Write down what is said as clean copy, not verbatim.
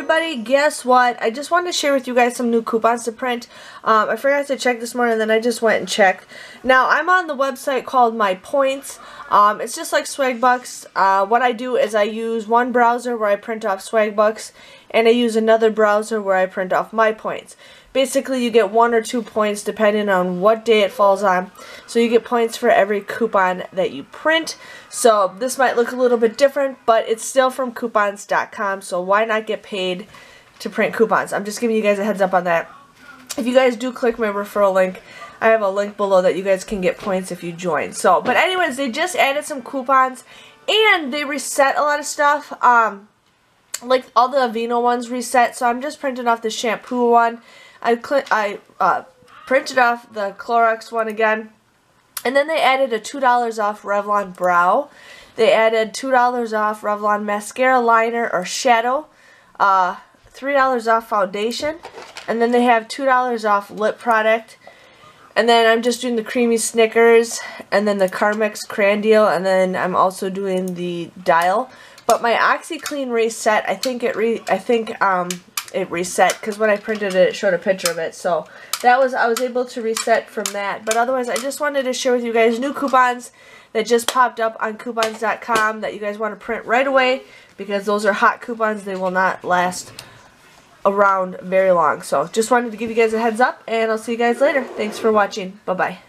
everybody, guess what? I just wanted to share with you guys some new coupons to print. I forgot to check this morning, and then I just went and checked. Now, I'm on the website called My Points. It's just like Swagbucks. What I do is I use one browser where I print off Swagbucks, and I use another browser where I print off My Points. Basically, you get 1 or 2 points depending on what day it falls on. So you get points for every coupon that you print. So this might look a little bit different, but it's still from coupons.com. So why not get paid to print coupons? I'm just giving you guys a heads up on that. If you guys do click my referral link, I have a link below that you guys can get points if you join. So, but anyways, they just added some coupons and they reset a lot of stuff. Like all the Aveeno ones reset. So I'm just printing off the shampoo one. I printed off the Clorox one again. And then they added a $2 off Revlon brow. They added $2 off Revlon mascara liner or shadow. $3 off foundation. And then they have $2 off lip product. And then I'm just doing the creamy Snickers. And then the Carmex crayon deal. And then I'm also doing the Dial. But my OxyClean reset, I think it reset because when I printed it, it showed a picture of it. So that was, I was able to reset from that. But otherwise, I just wanted to share with you guys new coupons that just popped up on coupons.com that you guys want to print right away because those are hot coupons. They will not last around very long. So just wanted to give you guys a heads up, and I'll see you guys later. Thanks for watching. Bye-bye.